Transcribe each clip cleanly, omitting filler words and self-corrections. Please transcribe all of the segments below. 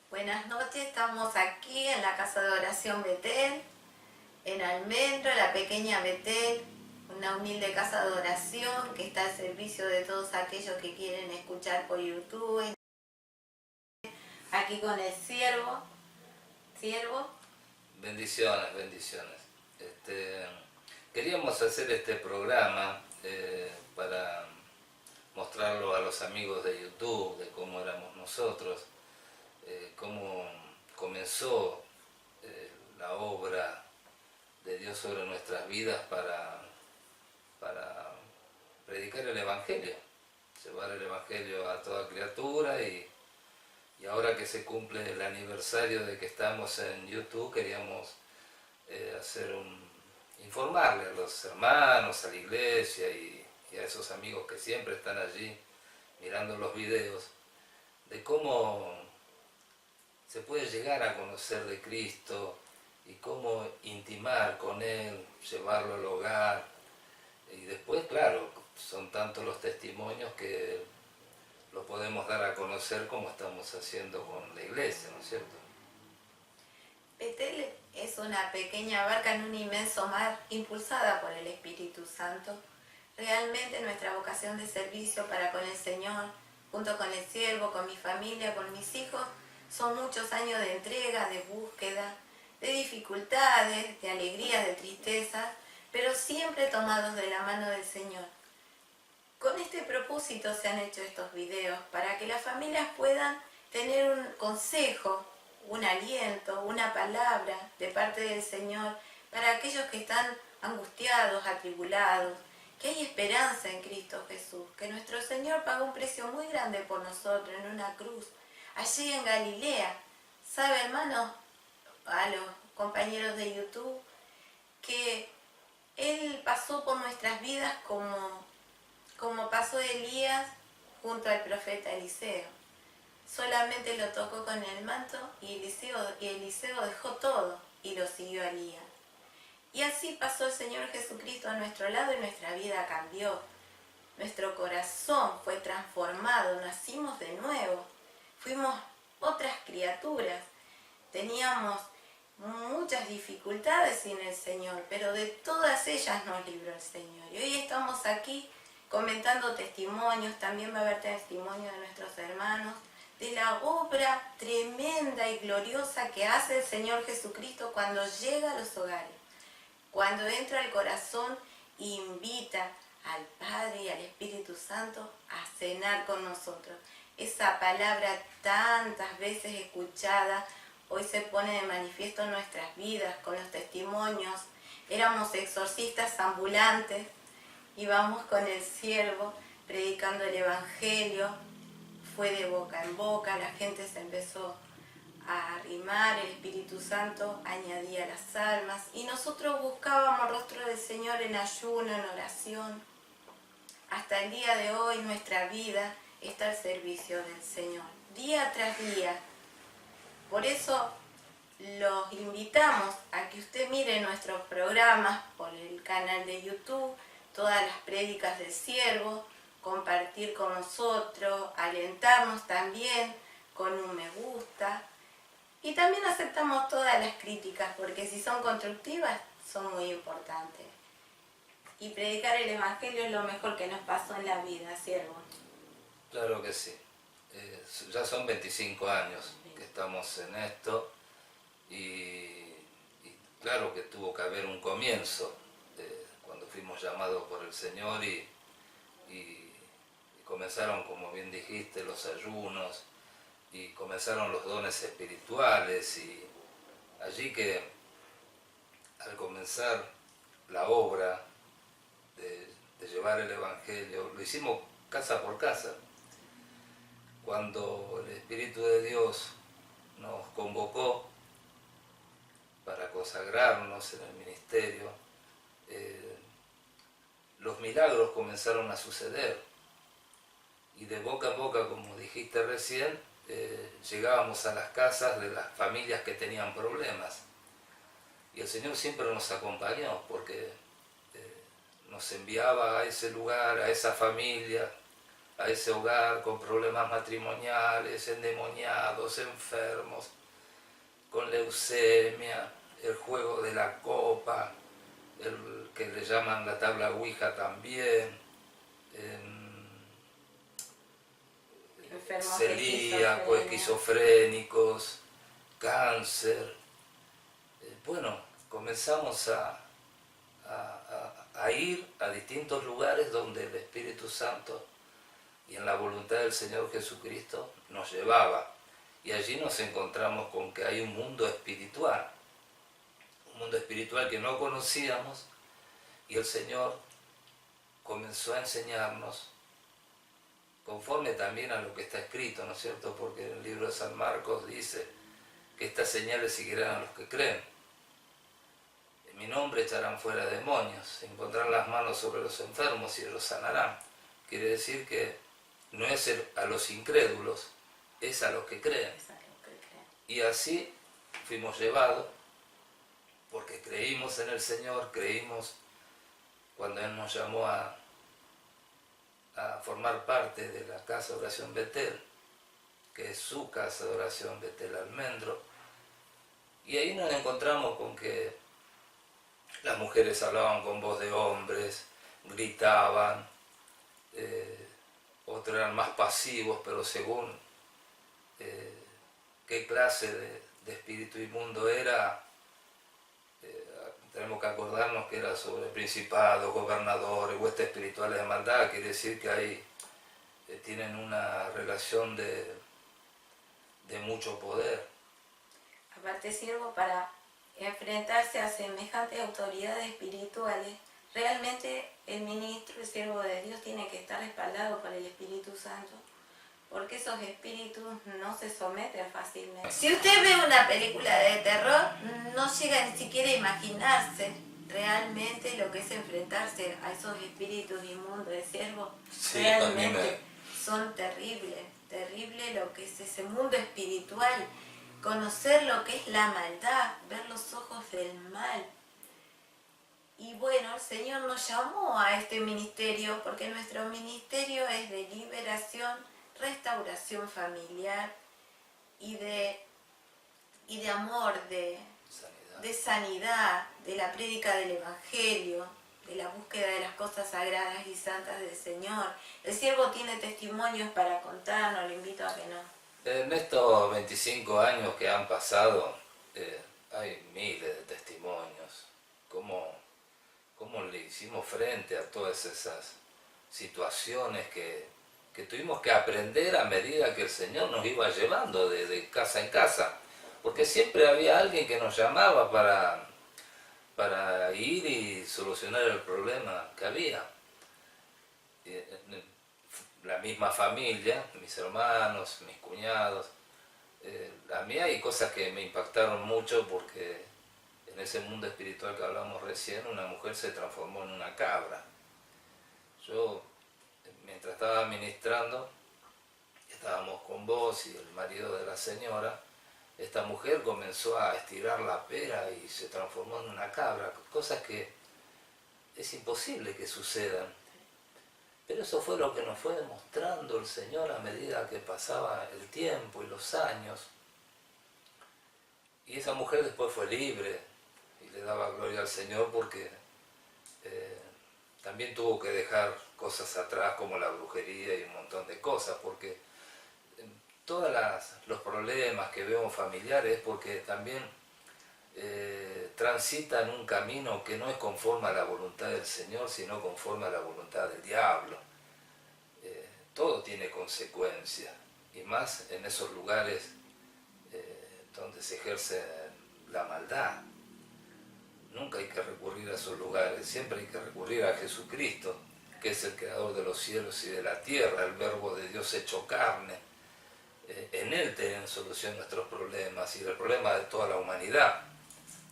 Buenas noches, estamos aquí en la Casa de Oración Betel, en Almendro, la pequeña Betel, una humilde casa de oración que está al servicio de todos aquellos que quieren escuchar por YouTube. Aquí con el siervo. Bendiciones, bendiciones. Queríamos hacer este programa para mostrarlo a los amigos de YouTube, de cómo éramos nosotros, cómo comenzó la obra de Dios sobre nuestras vidas para predicar el Evangelio, llevar el Evangelio a toda criatura y ahora que se cumple el aniversario de que estamos en YouTube, queríamos informarle a los hermanos, a la iglesia y a esos amigos que siempre están allí mirando los videos, de cómo se puede llegar a conocer de Cristo y cómo intimar con Él, llevarlo al hogar. Y después, claro, son tantos los testimonios que lo podemos dar a conocer como estamos haciendo con la iglesia, ¿no es cierto? Betel es una pequeña barca en un inmenso mar impulsada por el Espíritu Santo. Realmente nuestra vocación de servicio para con el Señor, junto con el siervo, con mi familia, con mis hijos, son muchos años de entrega, de búsqueda, de dificultades, de alegrías, de tristezas, pero siempre tomados de la mano del Señor. Con este propósito se han hecho estos videos, para que las familias puedan tener un consejo, un aliento, una palabra de parte del Señor para aquellos que están angustiados, atribulados, que hay esperanza en Cristo Jesús, que nuestro Señor pagó un precio muy grande por nosotros en una cruz, allí en Galilea. ¿Sabe, hermano, a los compañeros de YouTube, que Él pasó por nuestras vidas como pasó Elías junto al profeta Eliseo? Solamente lo tocó con el manto y Eliseo dejó todo y lo siguió a Elías. Y así pasó el Señor Jesucristo a nuestro lado y nuestra vida cambió. Nuestro corazón fue transformado, nacimos de nuevo, fuimos otras criaturas. Teníamos muchas dificultades sin el Señor, pero de todas ellas nos libró el Señor. Y hoy estamos aquí comentando testimonios, también va a haber testimonios de nuestros hermanos, de la obra tremenda y gloriosa que hace el Señor Jesucristo cuando llega a los hogares, cuando entra al corazón e invita al Padre y al Espíritu Santo a cenar con nosotros. Esa palabra tantas veces escuchada, hoy se pone de manifiesto en nuestras vidas con los testimonios. Éramos exorcistas ambulantes, íbamos con el siervo predicando el Evangelio, fue de boca en boca, la gente se empezó a arrimar, el Espíritu Santo añadía las almas y nosotros buscábamos el rostro del Señor en ayuno, en oración. Hasta el día de hoy nuestra vida está al servicio del Señor, día tras día. Por eso los invitamos a que usted mire nuestros programas por el canal de YouTube, todas las prédicas del siervo, compartir con nosotros, alentarnos también con un me gusta. Y también aceptamos todas las críticas, porque si son constructivas, son muy importantes. Y predicar el Evangelio es lo mejor que nos pasó en la vida, siervo. Claro que sí. Ya son 25 años que estamos en esto y claro que tuvo que haber un comienzo cuando fuimos llamados por el Señor y comenzaron, como bien dijiste, los ayunos y comenzaron los dones espirituales y allí que al comenzar la obra de llevar el Evangelio, lo hicimos casa por casa. Cuando el Espíritu de Dios nos convocó para consagrarnos en el ministerio, los milagros comenzaron a suceder y de boca en boca, como dijiste recién, llegábamos a las casas de las familias que tenían problemas y el Señor siempre nos acompañó porque nos enviaba a ese lugar, a esa familia a ese hogar con problemas matrimoniales, endemoniados, enfermos, con leucemia, el juego de la copa, el que le llaman la tabla Ouija también, Enfermos celíacos, esquizofrénicos, cáncer. Bueno, comenzamos a ir a distintos lugares donde el Espíritu Santo y en la voluntad del Señor Jesucristo nos llevaba. Y allí nos encontramos con que hay un mundo espiritual que no conocíamos, y el Señor comenzó a enseñarnos conforme también a lo que está escrito, ¿no es cierto? Porque en el libro de San Marcos dice que estas señales seguirán a los que creen. En mi nombre echarán fuera demonios, impondrán las manos sobre los enfermos y los sanarán. Quiere decir que no es a los incrédulos, es a los que creen. Y así fuimos llevados, porque creímos en el Señor, creímos cuando Él nos llamó a formar parte de la Casa de Oración Betel, que es su Casa de Oración Betel Almendro. Y ahí nos encontramos con que las mujeres hablaban con voz de hombres, gritaban, otros eran más pasivos, pero según qué clase de espíritu inmundo era, tenemos que acordarnos que era sobre principados, gobernadores, huestes espirituales de maldad. Quiere decir que ahí tienen una relación de mucho poder. Aparte, siervo, para enfrentarse a semejantes autoridades espirituales, realmente el ministro, el siervo de Dios, tiene que estar respaldado por el Espíritu Santo, porque esos espíritus no se someten fácilmente. Si usted ve una película de terror, no llega ni siquiera a imaginarse realmente lo que es enfrentarse a esos espíritus inmundos de siervo. Sí, realmente son terribles, terrible lo que es ese mundo espiritual, conocer lo que es la maldad, ver los ojos del mal. Y bueno, el Señor nos llamó a este ministerio porque nuestro ministerio es de liberación, restauración familiar y de amor, de sanidad, de la prédica del Evangelio, de la búsqueda de las cosas sagradas y santas del Señor. El siervo tiene testimonios para contarnos, lo invito a que no. En estos 25 años que han pasado, hay miles de testimonios. ¿Cómo le hicimos frente a todas esas situaciones que tuvimos que aprender a medida que el Señor nos iba llevando de casa en casa? Porque siempre había alguien que nos llamaba para ir y solucionar el problema que había. La misma familia, mis hermanos, mis cuñados. A mí hay cosas que me impactaron mucho porque en ese mundo espiritual que hablamos recién, una mujer se transformó en una cabra. Yo, mientras estaba ministrando, estábamos con vos y el marido de la señora, esta mujer comenzó a estirar la pera y se transformó en una cabra, cosas que es imposible que sucedan. Pero eso fue lo que nos fue demostrando el Señor a medida que pasaba el tiempo y los años. Y esa mujer después fue libre y le daba gloria al Señor porque también tuvo que dejar cosas atrás como la brujería y un montón de cosas, porque todos los problemas que vemos familiares es porque también transitan un camino que no es conforme a la voluntad del Señor, sino conforme a la voluntad del diablo. Todo tiene consecuencias, y más en esos lugares donde se ejerce la maldad. Nunca hay que recurrir a esos lugares, siempre hay que recurrir a Jesucristo, que es el creador de los cielos y de la tierra, el verbo de Dios hecho carne. En Él tienen solución nuestros problemas y el problema de toda la humanidad.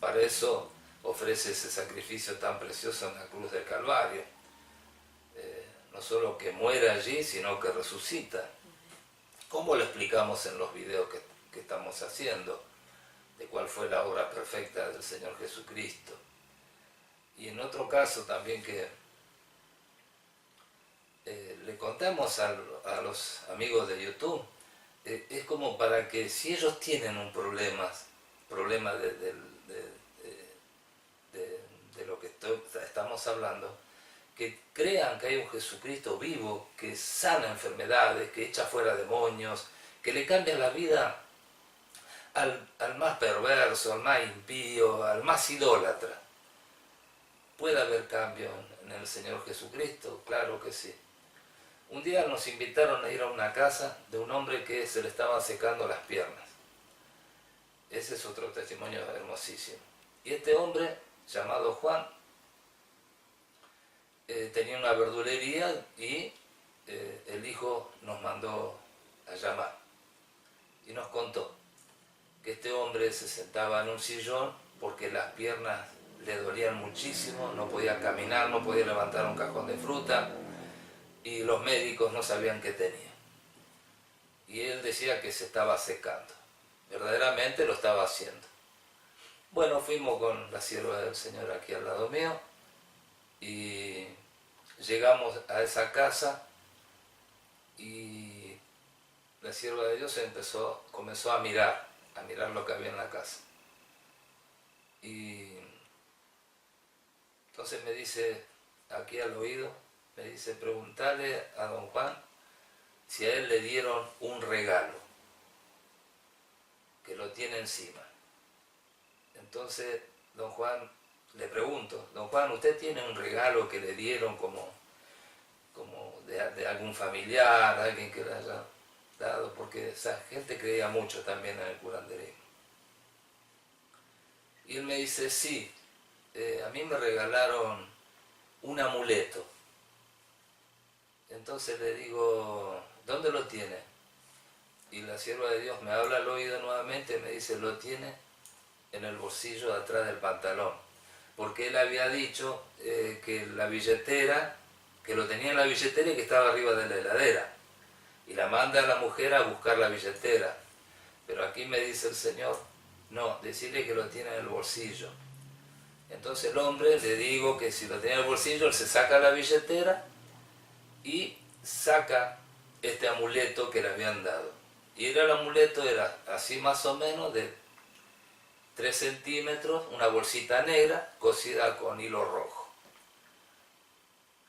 Para eso ofrece ese sacrificio tan precioso en la cruz del Calvario. No solo que muere allí, sino que resucita. ¿Cómo lo explicamos en los videos que estamos haciendo? De cuál fue la obra perfecta del Señor Jesucristo. Y en otro caso también que le contamos a los amigos de YouTube, es como para que si ellos tienen un problema de lo que estamos hablando, que crean que hay un Jesucristo vivo, que sana enfermedades, que echa fuera demonios, que le cambia la vida al más perverso, al más impío, al más idólatra. ¿Puede haber cambio en el Señor Jesucristo? Claro que sí. Un día nos invitaron a ir a una casa de un hombre que se le estaban secando las piernas. Ese es otro testimonio hermosísimo. Y este hombre, llamado Juan, tenía una verdulería y el hijo nos mandó a llamar. Y nos contó que este hombre se sentaba en un sillón porque las piernas le dolían muchísimo, no podía caminar, no podía levantar un cajón de fruta y los médicos no sabían qué tenía. Y él decía que se estaba secando. Verdaderamente lo estaba haciendo. Bueno, fuimos con la sierva del Señor aquí al lado mío y llegamos a esa casa y la sierva de Dios comenzó a mirar lo que había en la casa. Y entonces me dice, aquí al oído, me dice, preguntale a don Juan si a él le dieron un regalo, que lo tiene encima. Entonces, don Juan, le pregunto, don Juan, ¿usted tiene un regalo que le dieron como de algún familiar, alguien que le haya dado? Porque esa gente creía mucho también en el curanderismo. Y él me dice, sí, a mí me regalaron un amuleto. Entonces le digo, ¿dónde lo tiene? Y la sierva de Dios me habla al oído nuevamente y me dice, lo tiene en el bolsillo de atrás del pantalón. Porque él había dicho que la billetera, que lo tenía en la billetera y que estaba arriba de la heladera. Y la manda a la mujer a buscar la billetera. Pero aquí me dice el Señor, no, decirle que lo tiene en el bolsillo. Entonces el hombre, le digo que si lo tiene en el bolsillo, él se saca la billetera y saca este amuleto que le habían dado. Y el amuleto era así más o menos de 3 centímetros, una bolsita negra cosida con hilo rojo.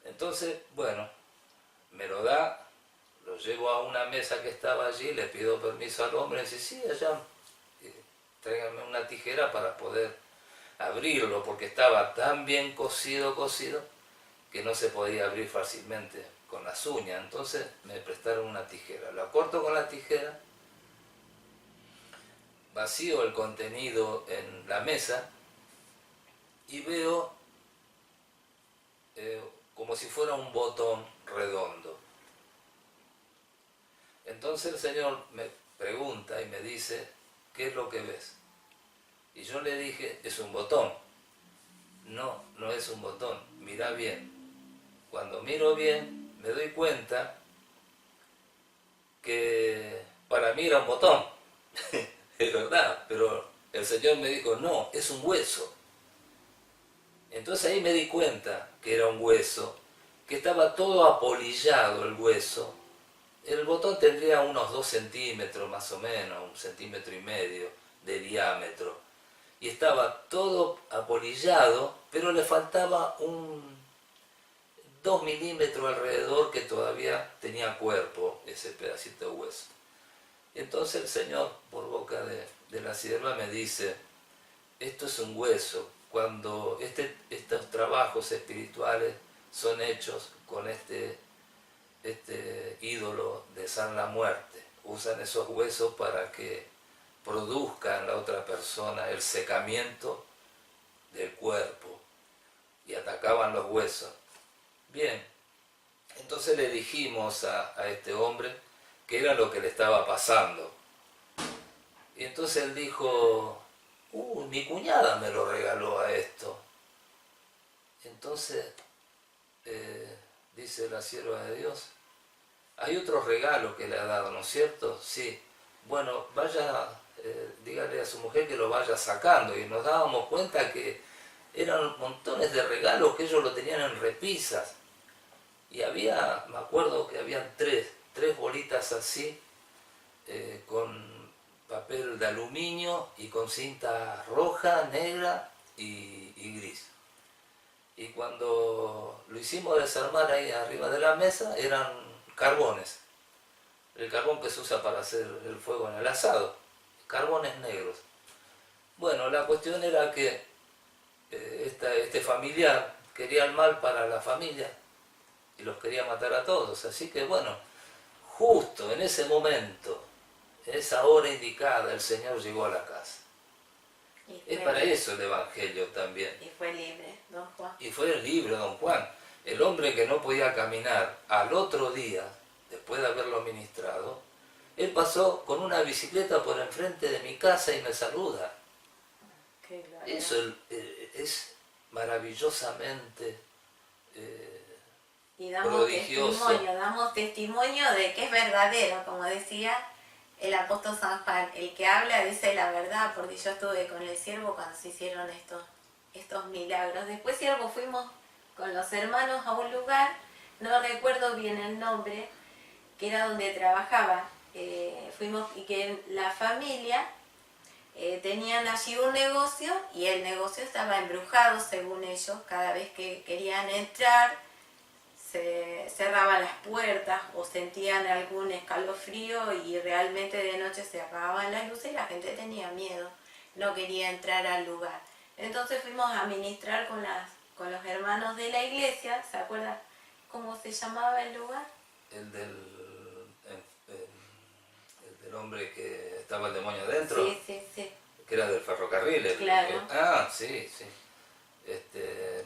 Entonces, bueno, me lo da, lo llevo a una mesa que estaba allí, le pido permiso al hombre, y dice, sí, allá, tráigame una tijera para poder abrirlo, porque estaba tan bien cosido, que no se podía abrir fácilmente con las uñas. Entonces me prestaron una tijera, la corto con la tijera, vacío el contenido en la mesa y veo como si fuera un botón redondo. Entonces el Señor me pregunta y me dice, ¿qué es lo que ves? Y yo le dije, es un botón. No, no es un botón, mira bien. Cuando miro bien, me doy cuenta que para mí era un botón. Es verdad, pero el Señor me dijo, no, es un hueso. Entonces ahí me di cuenta que era un hueso, que estaba todo apolillado el hueso. El botón tendría unos 2 centímetros más o menos, 1,5 centímetros de diámetro. Y estaba todo apolillado, pero le faltaba 2 milímetros alrededor que todavía tenía cuerpo, ese pedacito de hueso. Entonces el Señor, por boca de la sierva, me dice, esto es un hueso. Cuando estos trabajos espirituales son hechos con este ídolo de San la Muerte, usan esos huesos para que produzca en la otra persona el secamiento del cuerpo y atacaban los huesos. Bien, entonces le dijimos a este hombre que era lo que le estaba pasando. Y entonces él dijo, mi cuñada me lo regaló a esto. Entonces, dice la sierva de Dios, hay otros regalos que le ha dado, ¿no es cierto? Sí. Bueno, vaya, dígale a su mujer que lo vaya sacando. Y nos dábamos cuenta que eran montones de regalos que ellos lo tenían en repisas. Y me acuerdo que habían tres bolitas así, con papel de aluminio y con cinta roja, negra y gris. Y cuando lo hicimos desarmar ahí arriba de la mesa, eran carbones. El carbón que se usa para hacer el fuego en el asado. Carbones negros. Bueno, la cuestión era que este familiar quería el mal para la familia y los quería matar a todos. Así que bueno, justo en ese momento, en esa hora indicada, el Señor llegó a la casa. Es para eso el Evangelio también. Y fue libre, don Juan. Y fue libre, don Juan. El hombre que no podía caminar al otro día, después de haberlo ministrado, él pasó con una bicicleta por enfrente de mi casa y me saluda. Eso es maravillosamente y damos prodigioso. Damos testimonio de que es verdadero, como decía el apóstol San Juan, el que habla dice la verdad, porque yo estuve con el siervo cuando se hicieron estos milagros. Después, siervo, fuimos con los hermanos a un lugar, no recuerdo bien el nombre, que era donde trabajaba. Fuimos y que la familia tenían allí un negocio y el negocio estaba embrujado según ellos. Cada vez que querían entrar se cerraban las puertas o sentían algún escalofrío y realmente de noche se apagaban las luces y la gente tenía miedo, no quería entrar al lugar. Entonces fuimos a ministrar con los hermanos de la iglesia. ¿Se acuerdan cómo se llamaba el lugar? El del hombre que estaba el demonio adentro. Sí. Que era del ferrocarril. Claro. Sí.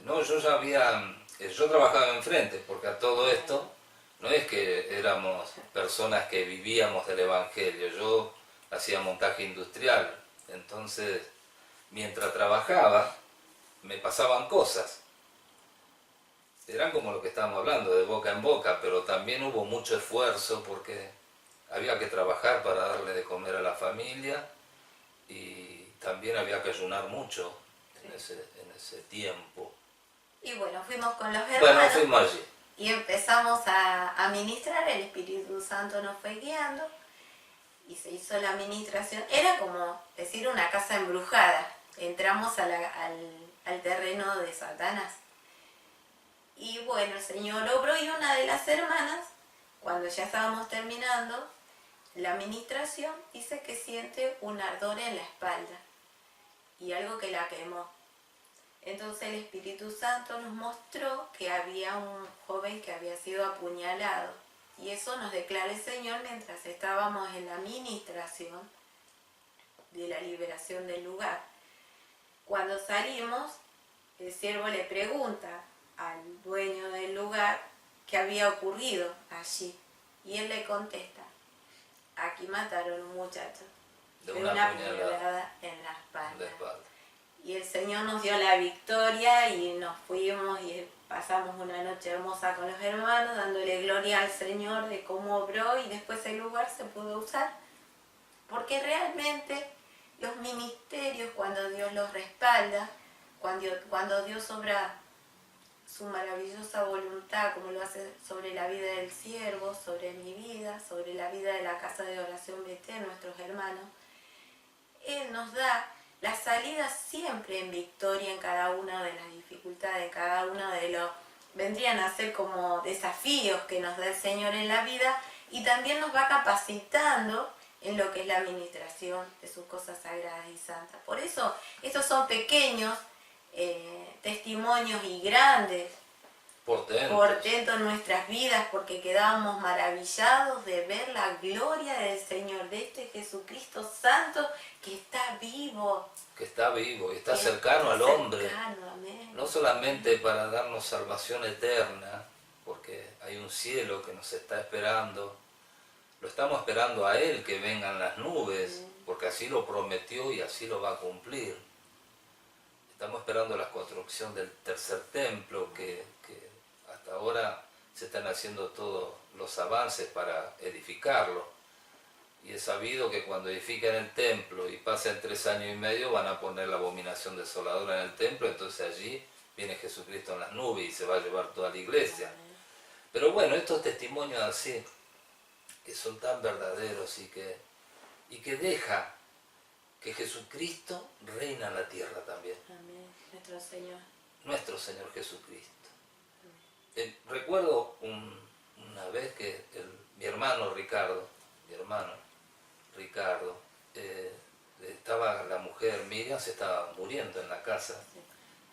No, yo trabajaba enfrente, porque a todo esto no es que éramos personas que vivíamos del Evangelio. Yo hacía montaje industrial, entonces mientras trabajaba me pasaban cosas. Eran como lo que estábamos hablando, de boca en boca, pero también hubo mucho esfuerzo porque había que trabajar para darle de comer a la familia y también había que ayunar mucho en ese tiempo. Y bueno, fuimos con los hermanos. Bueno, fuimos allí. Y empezamos a ministrar, el Espíritu Santo nos fue guiando y se hizo la ministración. Era como decir una casa embrujada. Entramos al terreno de Satanás. Y bueno, el Señor obró y una de las hermanas, cuando ya estábamos terminando la ministración, dice que siente un ardor en la espalda y algo que la quemó. Entonces el Espíritu Santo nos mostró que había un joven que había sido apuñalado. Y eso nos declara el Señor mientras estábamos en la ministración de la liberación del lugar. Cuando salimos, el siervo le pregunta al dueño del lugar qué había ocurrido allí. Y él le contesta, aquí mataron a un muchacho de una puñalada en la espalda. Y el Señor nos dio la victoria y nos fuimos y pasamos una noche hermosa con los hermanos, dándole gloria al Señor de cómo obró, y después el lugar se pudo usar. Porque realmente los ministerios, cuando Dios los respalda, cuando Dios obra su maravillosa voluntad, como lo hace sobre la vida del siervo, sobre mi vida, sobre la vida de la Casa de Oración BT, nuestros hermanos, Él nos da la salida siempre en victoria en cada una de las dificultades, en cada uno de los, vendrían a ser como desafíos que nos da el Señor en la vida, y también nos va capacitando en lo que es la administración de sus cosas sagradas y santas. Por eso, estos son pequeños testimonios y grandes portentos en nuestras vidas, porque quedábamos maravillados de ver la gloria del Señor, de este Jesucristo Santo que está vivo. Que está vivo y está cercano al hombre. Amén. No solamente para darnos salvación eterna, porque hay un cielo que nos está esperando. Lo estamos esperando a Él, que vengan las nubes, porque así lo prometió y así lo va a cumplir. Estamos esperando la construcción del tercer templo, que hasta ahora se están haciendo todos los avances para edificarlo. Y es sabido que cuando edifican el templo y pasen 3 años y medio, van a poner la abominación desoladora en el templo, entonces allí viene Jesucristo en las nubes y se va a llevar toda la iglesia. Pero bueno, estos testimonios así, que son tan verdaderos y que deja que Jesucristo reina en la tierra también. Amén. Nuestro Señor. Nuestro Señor Jesucristo. Recuerdo una vez que mi hermano Ricardo, estaba la mujer Miriam, se estaba muriendo en la casa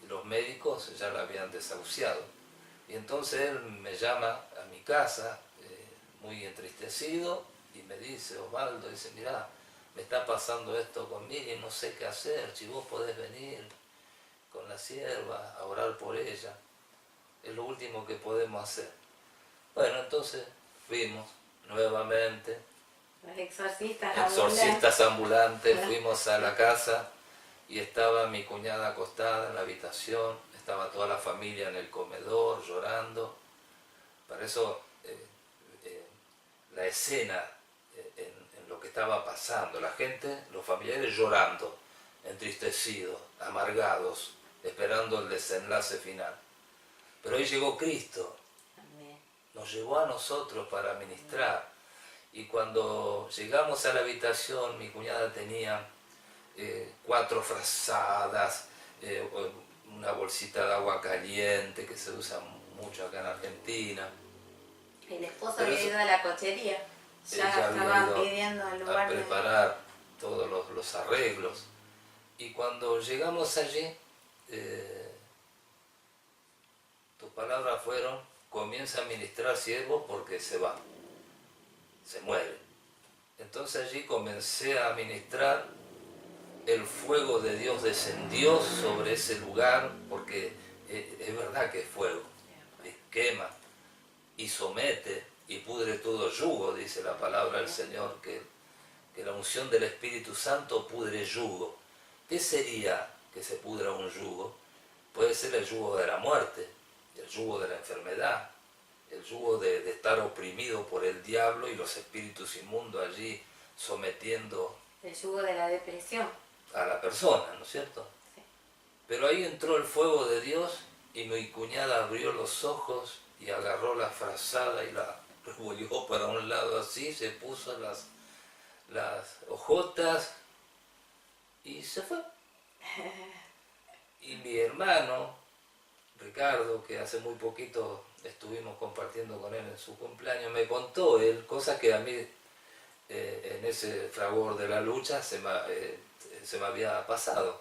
y los médicos ya la habían desahuciado. Y entonces él me llama a mi casa, muy entristecido, y me dice, Osvaldo, dice, mirá, me está pasando esto con Miriam, no sé qué hacer, si vos podés venir con la sierva a orar por ella, es lo último que podemos hacer. Bueno, entonces fuimos nuevamente, Los exorcistas ambulantes, fuimos a la casa y estaba mi cuñada acostada en la habitación, estaba toda la familia en el comedor llorando. Para eso la escena en lo que estaba pasando, la gente, los familiares llorando, entristecidos, amargados, esperando el desenlace final. Pero ahí llegó Cristo, nos llevó a nosotros para ministrar. Y cuando llegamos a la habitación, mi cuñada tenía 4 frazadas, una bolsita de agua caliente que se usa mucho acá en Argentina. El esposo había ido a la cochería, ya estaban pidiendo el lugar a preparar todos los arreglos. Y cuando llegamos allí, tus palabras fueron, comienza a ministrar siervo porque se va, se muere. Entonces allí comencé a ministrar, el fuego de Dios descendió sobre ese lugar, porque es verdad que es fuego, quema y somete y pudre todo yugo, dice la palabra del Señor, que la unción del Espíritu Santo pudre yugo. ¿Qué sería que se pudra un yugo? Puede ser el yugo de la muerte, el yugo de la enfermedad, el yugo de estar oprimido por el diablo y los espíritus inmundos allí sometiendo el yugo de la depresión a la persona, ¿no es cierto? Sí. Pero ahí entró el fuego de Dios y mi cuñada abrió los ojos y agarró la frazada y la revolvió para un lado así, se puso las hojotas y se fue. Y mi hermano Ricardo, que hace muy poquito estuvimos compartiendo con él en su cumpleaños, me contó él cosas que a mí en ese fragor de la lucha se me había pasado,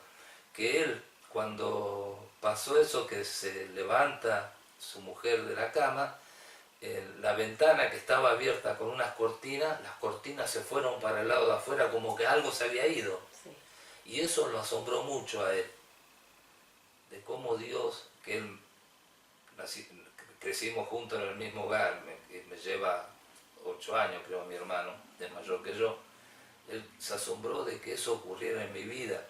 que él cuando pasó eso, que se levanta su mujer de la cama, la ventana que estaba abierta con unas cortinas, las cortinas se fueron para el lado de afuera como que algo se había ido. Sí. Y eso lo asombró mucho a él, de cómo Dios, que él crecimos juntos en el mismo hogar, me lleva 8 años creo mi hermano, es mayor que yo, él se asombró de que eso ocurriera en mi vida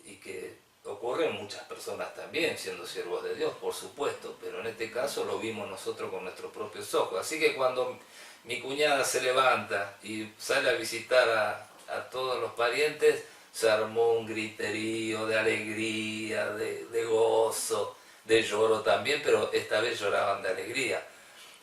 y que ocurre en muchas personas también, siendo siervos de Dios, por supuesto, pero en este caso lo vimos nosotros con nuestros propios ojos. Así que cuando mi cuñada se levanta y sale a visitar a todos los parientes, se armó un griterío de alegría, de gozo, de lloro también, pero esta vez lloraban de alegría.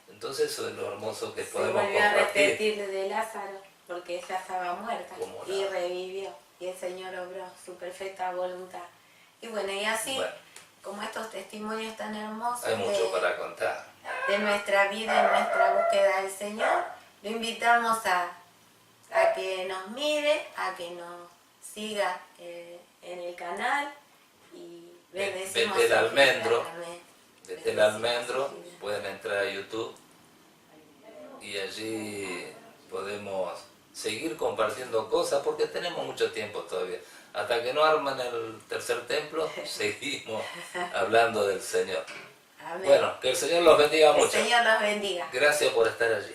Entonces eso es lo hermoso que podemos compartir. Se volvió a repetir de Lázaro, porque ella estaba muerta y revivió, y el Señor obró su perfecta voluntad. Y bueno, y así, como estos testimonios tan hermosos hay mucho para contar de nuestra vida, en nuestra búsqueda del Señor, lo invitamos a que nos mire, a que nos siga en el canal y bendecimos Betel Almendro. Betel Almendro, pueden entrar a YouTube y allí podemos seguir compartiendo cosas porque tenemos mucho tiempo todavía. Hasta que no arman el tercer templo, seguimos hablando del Señor. Amén. Bueno, que el Señor los bendiga mucho. Que el Señor los bendiga. Gracias por estar allí.